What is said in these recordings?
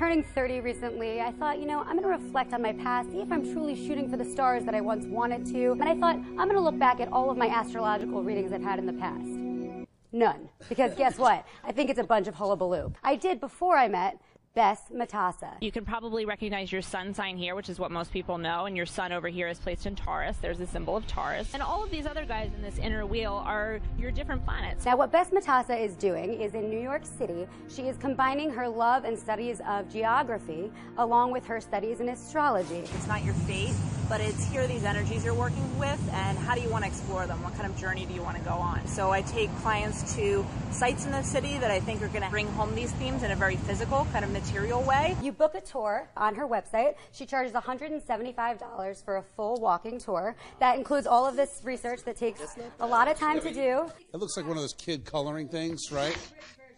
turning 30 recently, I thought, you know, I'm going to reflect on my past, see if I'm truly shooting for the stars that I once wanted to. And I thought, I'm going to look back at all of my astrological readings I've had in the past. None. Because guess what? I think it's a bunch of hullabaloo. I did before I met Bess Matassa. You can probably recognize your sun sign here, which is what most people know, and your sun over here is placed in Taurus. There's a symbol of Taurus. And all of these other guys in this inner wheel are your different planets. Now, what Bess Matassa is doing is in New York City, she is combining her love and studies of geography along with her studies in astrology. It's not your fate, but it's here are these energies you're working with, and how do you want to explore them? What kind of journey do you want to go on? So I take clients to sites in the city that I think are going to bring home these themes in a very physical, kind of material way. You book a tour on her website. She charges $175 for a full walking tour. That includes all of this research that takes a lot of time to do. It looks like one of those kid coloring things, right?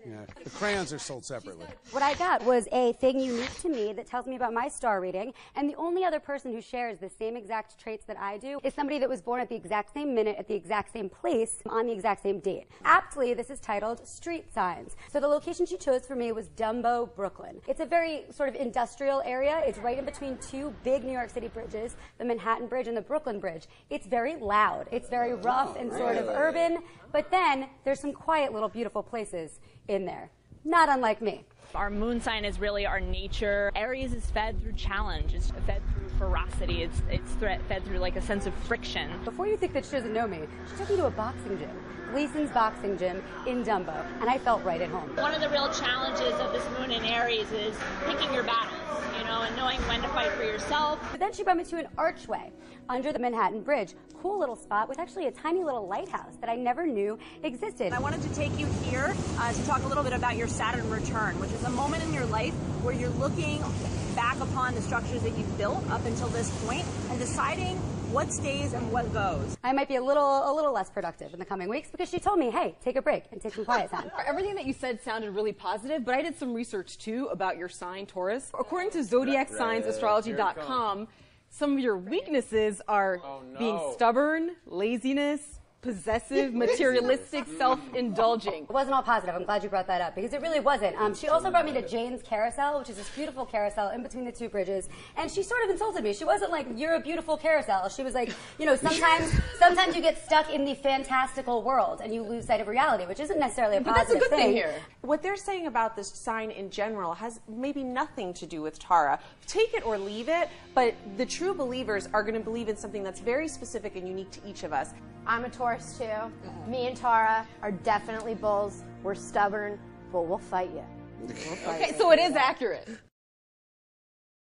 Yeah. The crayons are sold separately. What I got was a thing unique to me that tells me about my star reading, and the only other person who shares the same exact traits that I do is somebody that was born at the exact same minute, at the exact same place, on the exact same date. Aptly, this is titled Street Signs. So the location she chose for me was Dumbo, Brooklyn. It's a very sort of industrial area. It's right in between two big New York City bridges, the Manhattan Bridge and the Brooklyn Bridge. It's very loud. It's very rough and sort of urban, but then there's some quiet little beautiful places in there. Not unlike me. Our moon sign is really our nature. Aries is fed through challenge. It's fed through ferocity. It's fed through like a sense of friction. Before you think that she doesn't know me, she took me to a boxing gym. Gleason's boxing gym in Dumbo, and I felt right at home. One of the real challenges of this moon in Aries is picking your battles, you know, and knowing when to fight for yourself. But then she brought me to an archway under the Manhattan Bridge. Cool little spot with actually a tiny little lighthouse that I never knew existed. I wanted to take you here to talk a little bit about your Saturn return, which is a moment in your life where you're looking back upon the structures that you've built up until this point and deciding what stays and what goes. I might be a little less productive in the coming weeks because she told me, hey, take a break and take some quiet time. Everything that you said sounded really positive, but I did some research too about your sign, Taurus. According to zodiacsignsastrology.com, some of your weaknesses are being stubborn, laziness, possessive, materialistic, self-indulging. It wasn't all positive. I'm glad you brought that up because it really wasn't. She also brought me to Jane's Carousel, which is this beautiful carousel in between the two bridges, and she sort of insulted me. She wasn't like, you're a beautiful carousel. She was like, you know, sometimes you get stuck in the fantastical world and you lose sight of reality, which isn't necessarily a positive thing. But that's a good thing here. What they're saying about this sign in general has maybe nothing to do with Tara. Take it or leave it, but the true believers are going to believe in something that's very specific and unique to each of us. I'm a Taurus too. Me and Tara are definitely bulls. We're stubborn, but we'll fight you. Okay, so it is accurate.